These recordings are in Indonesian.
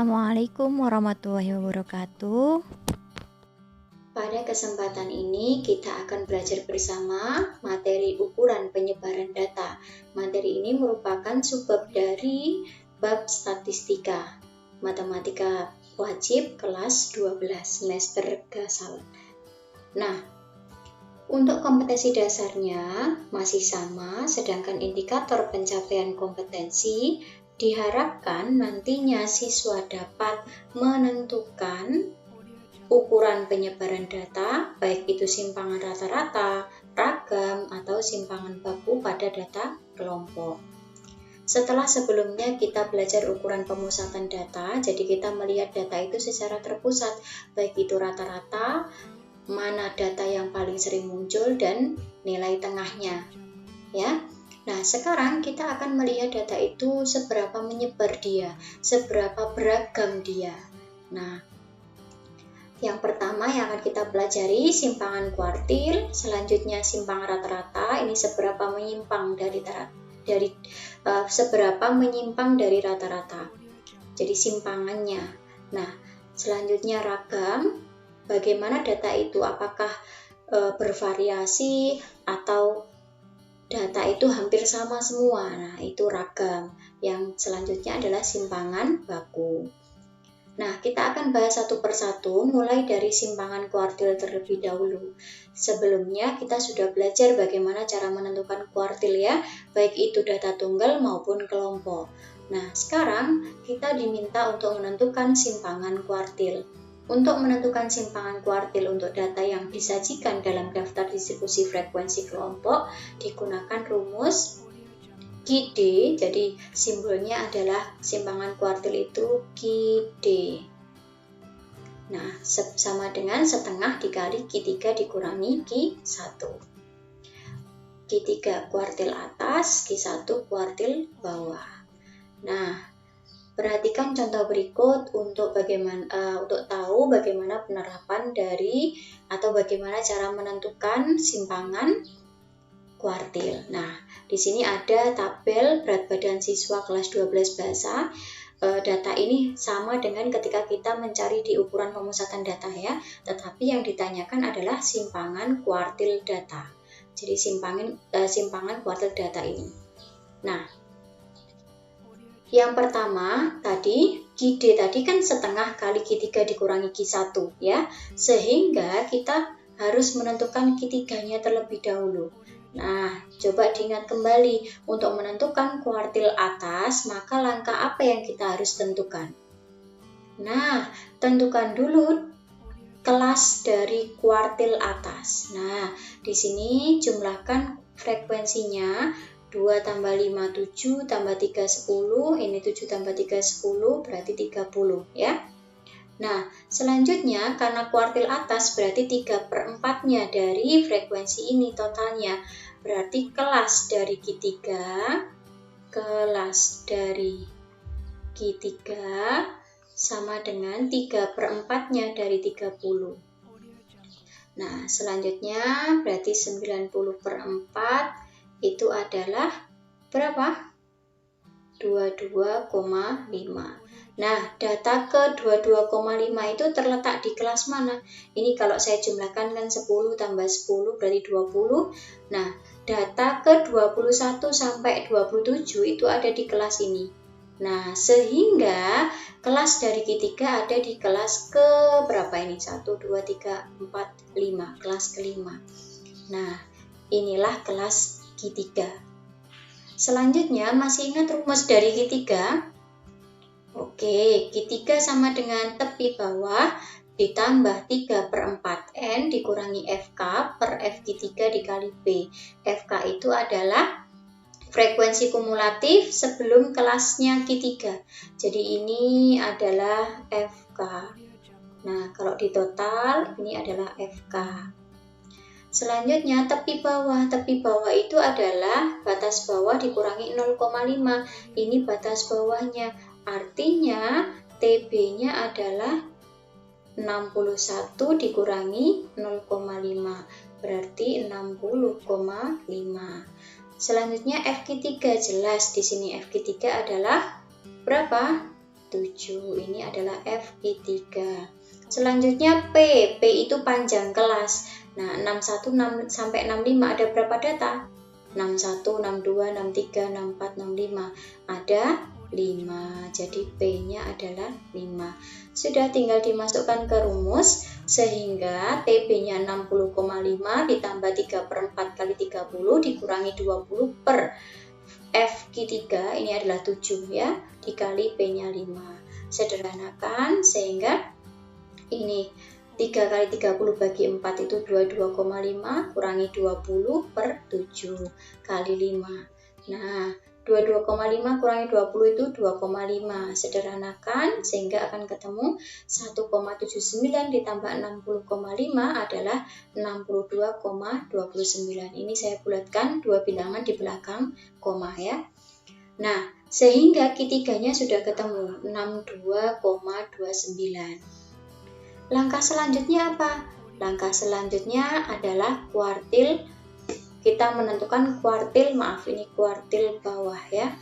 Assalamualaikum warahmatullahi wabarakatuh. Pada kesempatan ini kita akan belajar bersama materi ukuran penyebaran data. Materi ini merupakan subbab dari bab statistika, matematika wajib kelas 12 semester Gasal. Nah, untuk kompetensi dasarnya masih sama, sedangkan indikator pencapaian kompetensi diharapkan nantinya siswa dapat menentukan ukuran penyebaran data, baik itu simpangan rata-rata, ragam, atau simpangan baku pada data kelompok. Setelah sebelumnya kita belajar ukuran pemusatan data, jadi kita melihat data itu secara terpusat, baik itu rata-rata, mana data yang paling sering muncul, dan nilai tengahnya. Ya. Nah, sekarang kita akan melihat data itu seberapa menyebar dia, seberapa beragam dia. Nah, yang pertama yang akan kita pelajari simpangan kuartil, selanjutnya simpangan rata-rata. Ini seberapa menyimpang dari rata-rata. Jadi simpangannya. Nah, selanjutnya ragam. Bagaimana data itu? Apakah bervariasi atau data itu hampir sama semua? Nah, itu ragam. Yang selanjutnya adalah simpangan baku. Nah, kita akan bahas satu persatu mulai dari simpangan kuartil terlebih dahulu. Sebelumnya kita sudah belajar bagaimana cara menentukan kuartil ya, baik itu data tunggal maupun kelompok. Nah, sekarang kita diminta untuk menentukan simpangan kuartil. Untuk menentukan simpangan kuartil untuk data yang disajikan dalam daftar distribusi frekuensi kelompok digunakan rumus QD, jadi simbolnya adalah simpangan kuartil itu QD. Nah, sama dengan setengah dikali Q3 dikurangi Q1. Q3 kuartil atas, Q1 kuartil bawah. Nah, perhatikan contoh berikut untuk tahu bagaimana penerapan dari atau bagaimana cara menentukan simpangan kuartil. Nah, di sini ada tabel berat badan siswa kelas 12 bahasa. Data ini sama dengan ketika kita mencari di ukuran pemusatan data ya, tetapi yang ditanyakan adalah simpangan kuartil data. Jadi simpangan kuartil data ini. Nah, yang pertama tadi QD tadi kan setengah kali Q3 dikurangi Q1 ya, sehingga kita harus menentukan Q3-nya terlebih dahulu. Nah, coba diingat kembali, untuk menentukan kuartil atas, maka langkah apa yang kita harus tentukan? Nah, tentukan dulu kelas dari kuartil atas. Nah, di sini jumlahkan frekuensinya 2 tambah 5, 7, tambah 3, 10, ini 7 tambah 3, 10, berarti 30 ya. Nah, selanjutnya karena kuartil atas berarti 3/4-nya dari frekuensi ini totalnya. Berarti kelas dari Q3 sama dengan 3/4-nya dari 30. Nah, selanjutnya berarti 90/4 itu adalah berapa? 22,5. Nah, data ke 22,5 itu terletak di kelas mana? Ini kalau saya jumlahkan kan 10 tambah 10 berarti 20. Nah, data ke 21 sampai 27 itu ada di kelas ini. Nah, sehingga kelas dari Q3 ada di kelas ke berapa ini? 1, 2, 3, 4, 5. Kelas kelima. Nah, inilah kelas Q3. Selanjutnya, masih ingat rumus dari Q3? Oke, Q3 sama dengan tepi bawah ditambah 3/4 N dikurangi FK per FQ3 dikali B. FK itu adalah frekuensi kumulatif sebelum kelasnya Q3. Jadi ini adalah FK. Nah, kalau di total ini adalah FK. Selanjutnya tepi bawah. Tepi bawah itu adalah batas bawah dikurangi 0,5. Ini batas bawahnya. Artinya TB-nya adalah 61 dikurangi 0,5. Berarti 60,5. Selanjutnya FQ3 jelas di sini FQ3 adalah berapa? 7. Ini adalah FQ3. Selanjutnya P itu panjang kelas. Nah, 61 sampai 65 ada berapa data? 61, 62, 63, 64, 65. Ada 5. Jadi P-nya adalah 5. Sudah, tinggal dimasukkan ke rumus sehingga TB-nya 60,5 ditambah 3/4 kali 30 dikurangi 20 per FQ3 ini adalah 7 ya, dikali P-nya 5. Sederhanakan sehingga ini 3 kali 30 bagi 4 itu 22,5 kurangi 20 per 7 kali 5. Nah, 22,5 kurangi 20 itu 2,5. Sederhanakan sehingga akan ketemu 1,79 ditambah 60,5 adalah 62,29. Ini saya bulatkan dua bilangan di belakang koma ya. Nah, sehingga Q3-nya sudah ketemu 62,29. Langkah selanjutnya apa? Langkah selanjutnya adalah kuartil. Kita menentukan kuartil, ini kuartil bawah ya,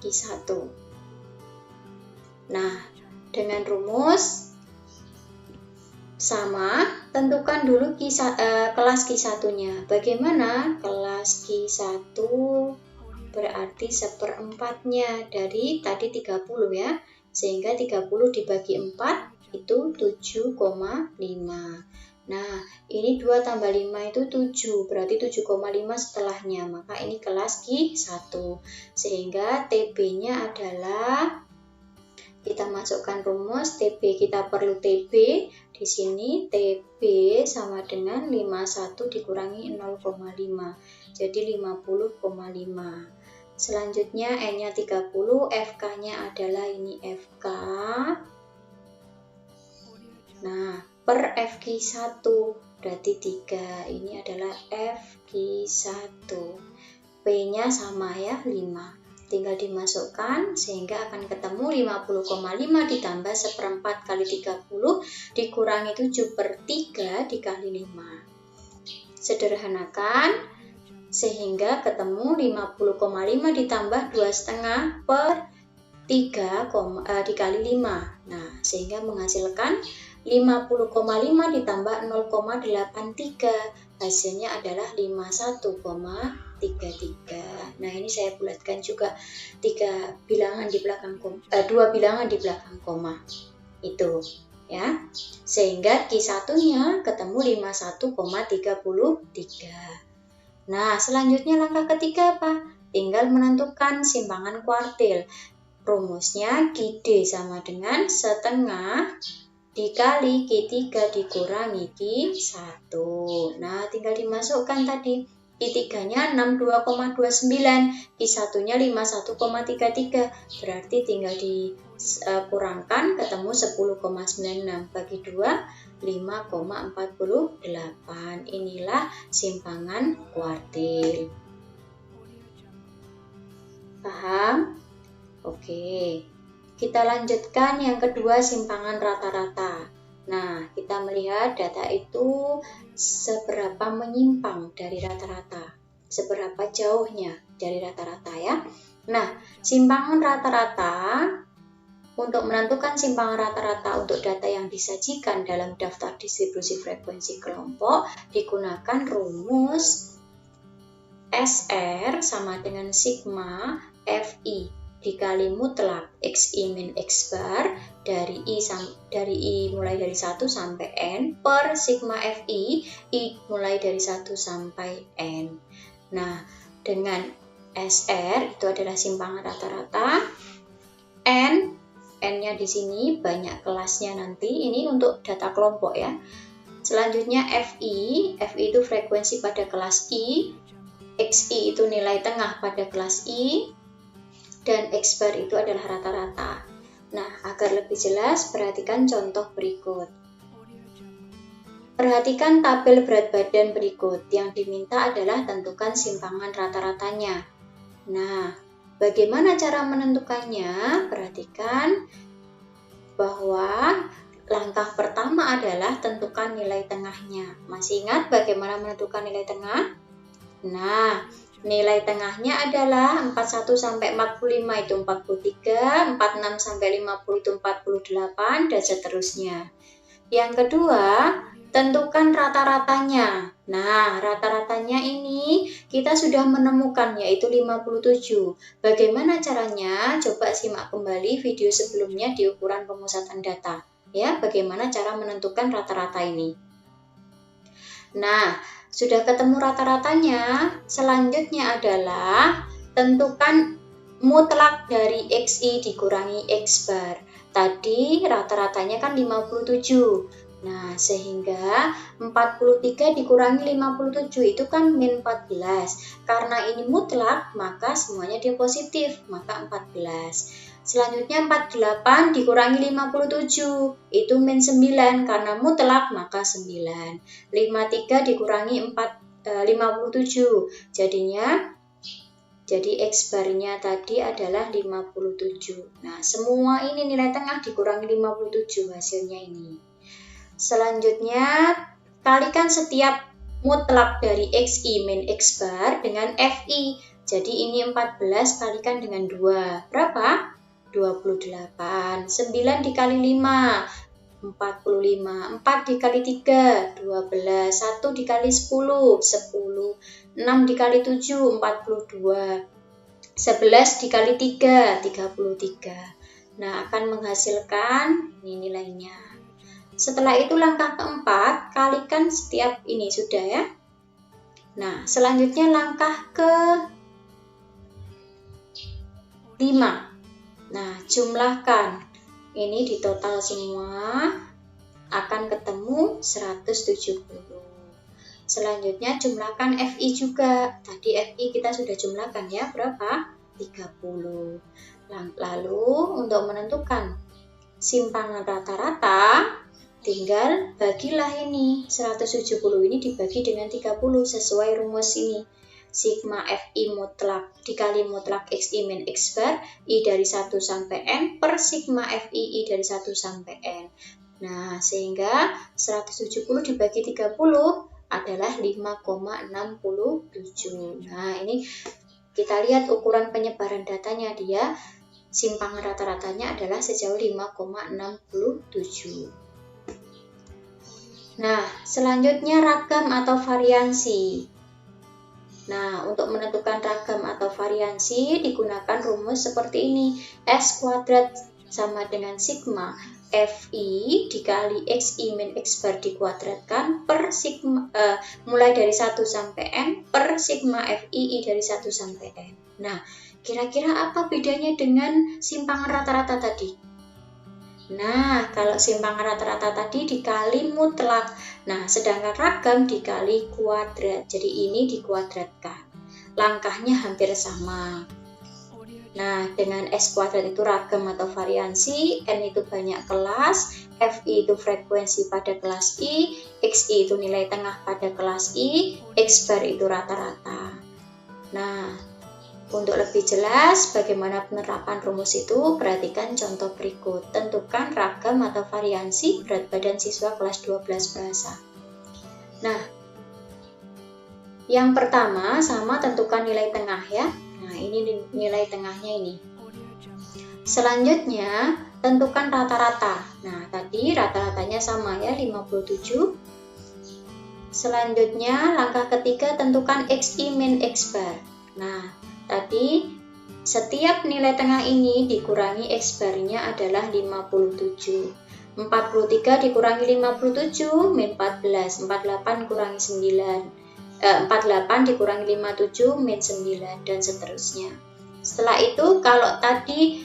Q1. Nah, dengan rumus sama, tentukan dulu kelas Q1-nya. Bagaimana? Kelas Q1 berarti 1/4-nya dari tadi 30 ya. Sehingga 30 dibagi 4 itu 7,5. Nah, ini 2 tambah 5 itu 7, berarti 7,5 setelahnya, maka ini kelas Q1. Sehingga TB-nya adalah, kita masukkan rumus TB, kita perlu TB, di sini TB sama dengan 51 dikurangi 0,5, jadi 50,5. Selanjutnya N-nya 30, FK-nya adalah ini FK. Nah, per FQ1 berarti 3. Ini adalah FQ1. P-nya sama ya, 5. Tinggal dimasukkan sehingga akan ketemu 50,5 ditambah 1/4 kali 30 dikurangi 7/3 dikali 5. Sederhanakan sehingga ketemu 50,5 ditambah 2,5 per 3 dikali 5. Nah, sehingga menghasilkan 50,5 ditambah 0,83, hasilnya adalah 51,33. Nah, ini saya bulatkan juga 2 bilangan di belakang koma itu ya, sehingga Q1-nya ketemu 51,33. Nah, selanjutnya langkah ketiga apa? Tinggal menentukan simpangan kuartil. Rumusnya QD sama dengan setengah dikali Q3 dikurangi Q1. Nah, tinggal dimasukkan tadi. Q3-nya 62,29, Q1-nya 51,33. Berarti tinggal dikurangkan ketemu 10,96 bagi 2, 5,48. Inilah simpangan kuartil. Paham? Oke. Kita lanjutkan yang kedua, simpangan rata-rata. Nah, kita melihat data itu seberapa menyimpang dari rata-rata, seberapa jauhnya dari rata-rata ya. Nah, simpangan rata-rata, untuk menentukan simpangan rata-rata untuk data yang disajikan dalam daftar distribusi frekuensi kelompok, digunakan rumus SR sama dengan sigma FI dikali mutlak XI min X bar dari I mulai dari 1 sampai N per sigma FI I mulai dari 1 sampai N. Nah, dengan SR itu adalah simpangan rata-rata. N-nya di sini banyak kelasnya nanti, ini untuk data kelompok ya. Selanjutnya FI itu frekuensi pada kelas I, XI itu nilai tengah pada kelas I, dan X bar itu adalah rata-rata. Nah, agar lebih jelas, perhatikan contoh berikut. Perhatikan tabel berat badan berikut. Yang diminta adalah tentukan simpangan rata-ratanya. Nah, bagaimana cara menentukannya? Perhatikan bahwa langkah pertama adalah tentukan nilai tengahnya. Masih ingat bagaimana menentukan nilai tengah? Nah, Nilai tengahnya adalah 41 sampai 45 itu 43, 46 sampai 50 itu 48, dan seterusnya. Yang kedua, tentukan rata-ratanya. Nah, rata-ratanya ini kita sudah menemukan, yaitu 57. Bagaimana caranya? Coba simak kembali video sebelumnya di ukuran pemusatan data. Ya, bagaimana cara menentukan rata-rata ini. Nah, sudah ketemu rata-ratanya, selanjutnya adalah tentukan mutlak dari XI dikurangi X bar. Tadi rata-ratanya kan 57. Nah, sehingga 43 dikurangi 57 itu kan min 14. Karena ini mutlak, maka semuanya dia positif, maka 14. Selanjutnya 48 dikurangi 57, itu min 9, karena mutlak maka 9. 53 dikurangi 57, jadi X barnya tadi adalah 57. Nah, semua ini nilai tengah dikurangi 57 hasilnya ini. Selanjutnya, kalikan setiap mutlak dari XI min X bar dengan FI. Jadi ini 14 kalikan dengan 2. Berapa? 28. 9 dikali 5. 45, 4 dikali 3, 12, 1 dikali 10, 10, 6 dikali 7, 42, 11 dikali 3, 33. Nah, akan menghasilkan ini nilainya. Setelah itu langkah keempat, kalikan setiap ini sudah ya. Nah, selanjutnya langkah ke 5. Nah, jumlahkan. Ini di total semua akan ketemu 170. Selanjutnya jumlahkan FI juga. Tadi FI kita sudah jumlahkan ya, berapa? 30. Lalu untuk menentukan simpangan rata-rata, tinggal bagilah ini. 170 ini dibagi dengan 30 sesuai rumus ini. Sigma FI mutlak dikali mutlak XI min X bar, I dari 1 sampai N per sigma FI I dari 1 sampai N. Nah, sehingga 170 dibagi 30 adalah 5,67. Nah, ini kita lihat ukuran penyebaran datanya, dia simpangan rata-ratanya adalah sejauh 5,67. Nah, selanjutnya ragam atau variansi. Nah, untuk menentukan ragam atau variansi digunakan rumus seperti ini. S kuadrat sama dengan sigma FI dikali XI min X bar dikuadratkan per sigma, mulai dari 1 sampai N per sigma FI I dari 1 sampai N. Nah, kira-kira apa bedanya dengan simpangan rata-rata tadi? Nah, kalau simpangan rata-rata tadi dikali mutlak. Nah, sedangkan ragam dikali kuadrat. Jadi ini dikuadratkan. Langkahnya hampir sama. Nah, dengan S kuadrat itu ragam atau variansi, N itu banyak kelas, FI itu frekuensi pada kelas I, XI itu nilai tengah pada kelas I, X bar itu rata-rata. Nah, untuk lebih jelas bagaimana penerapan rumus itu, perhatikan contoh berikut. Tentukan ragam atau variansi berat badan siswa kelas 12 bahasa. Nah, yang pertama sama tentukan nilai tengah ya. Nah, ini nilai tengahnya ini. Selanjutnya, tentukan rata-rata. Nah, tadi rata-ratanya sama ya, 57. Selanjutnya, langkah ketiga tentukan XI min X bar. Nah, tadi setiap nilai tengah ini dikurangi X barnya adalah 57. 43 dikurangi 57 min 14. 48 kurangi 9. 48 dikurangi 57 min 9 dan seterusnya. Setelah itu kalau tadi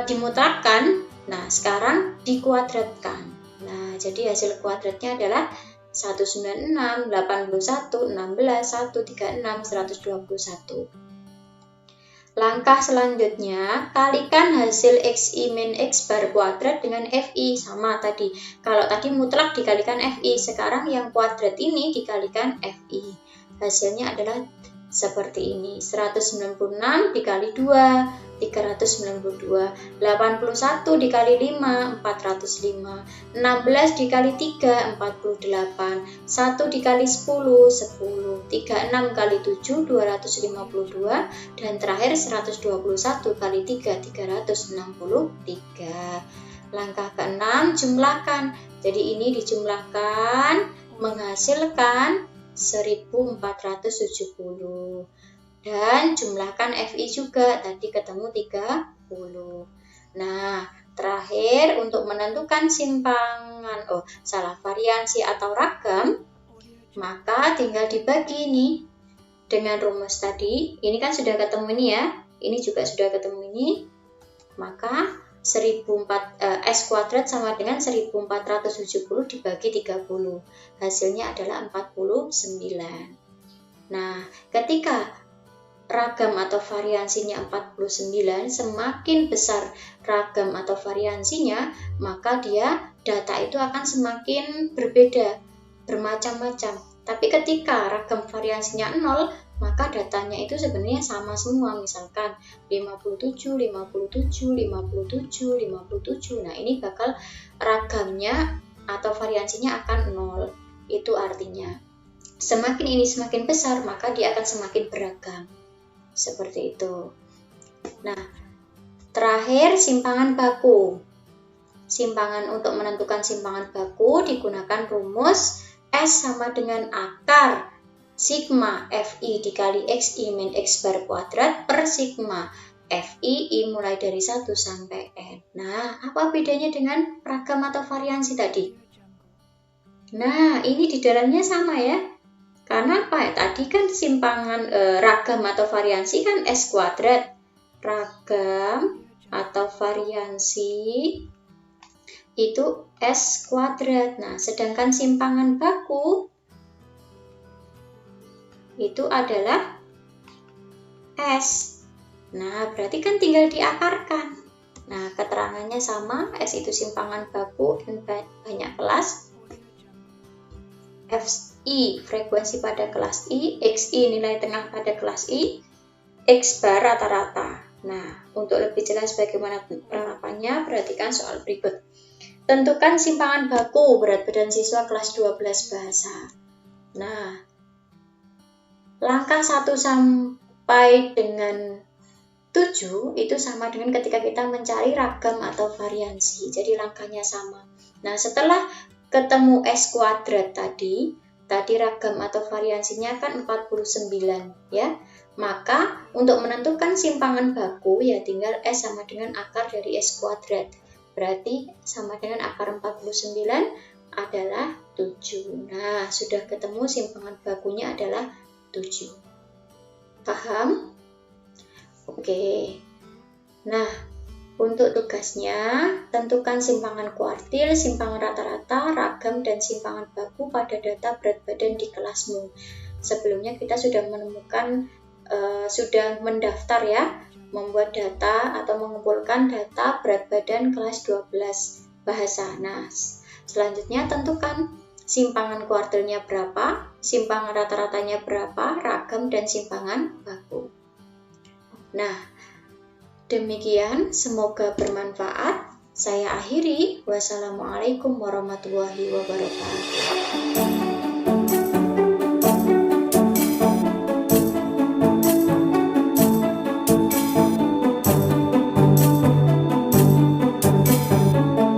dimutrakkan, nah sekarang dikuadratkan. Nah, jadi hasil kuadratnya adalah 196, 81, 16, 136, 121. Langkah selanjutnya, kalikan hasil XI min X bar kuadrat dengan FI, sama tadi. Kalau tadi mutlak dikalikan FI, sekarang yang kuadrat ini dikalikan FI. Hasilnya adalah seperti ini. 196 dikali 2, 392. 81 dikali 5, 405. 16 dikali 3, 48. 1 dikali 10, 10. 36 kali 7, 252. Dan terakhir 121 kali 3, 363. Langkah ke-6, jumlahkan. Jadi ini dijumlahkan menghasilkan 1470. Dan jumlahkan FI juga, tadi ketemu 30. Nah, terakhir untuk menentukan variansi atau ragam, maka tinggal dibagi nih dengan rumus tadi. Ini kan sudah ketemu ini ya, ini juga sudah ketemu ini. Maka S kuadrat sama dengan 1470 dibagi 30. Hasilnya adalah 49. Nah, ketika ragam atau variansinya 49, semakin besar ragam atau variansinya, maka data itu akan semakin berbeda, bermacam-macam. Tapi ketika ragam variansinya 0, maka datanya itu sebenarnya sama semua, misalkan 57, 57, 57, 57. Nah, ini bakal ragamnya atau variansinya akan 0. Itu artinya semakin ini semakin besar, maka dia akan semakin beragam. Seperti itu. Nah, terakhir simpangan baku. Untuk menentukan simpangan baku digunakan rumus S sama dengan akar sigma FI dikali XI min X bar kuadrat per sigma FI I mulai dari 1 sampai N. Nah, apa bedanya dengan ragam atau variansi tadi? Nah, ini di dalamnya sama ya. Karena apa ya? Tadi kan simpangan ragam atau variansi kan S kuadrat. Ragam atau variansi itu S kuadrat. Nah, sedangkan simpangan baku itu adalah S. Nah, berarti kan tinggal diakarkan. Nah, keterangannya sama. S itu simpangan baku, N banyak kelas. FI frekuensi pada kelas I, XI nilai tengah pada kelas I, X bar rata-rata. Nah, untuk lebih jelas bagaimana penerapannya, perhatikan soal berikut. Tentukan simpangan baku berat badan siswa kelas 12 bahasa. Nah, langkah 1 sampai dengan 7 itu sama dengan ketika kita mencari ragam atau variansi. Jadi langkahnya sama. Nah, setelah ketemu S kuadrat tadi ragam atau variansinya kan 49 ya. Maka untuk menentukan simpangan baku ya tinggal S sama dengan akar dari S kuadrat. Berarti sama dengan akar 49 adalah 7. Nah, sudah ketemu simpangan bakunya adalah 7. Paham? Oke. Nah, untuk tugasnya, tentukan simpangan kuartil, simpangan rata-rata, ragam, dan simpangan baku pada data berat badan di kelasmu. Sebelumnya kita sudah menemukan, sudah mendaftar ya, membuat data atau mengumpulkan data berat badan kelas 12 bahasa. Nah, selanjutnya tentukan simpangan kuartilnya berapa, simpangan rata-ratanya berapa, ragam, dan simpangan baku. Nah, demikian, semoga bermanfaat. Saya akhiri. Wassalamualaikum warahmatullahi wabarakatuh.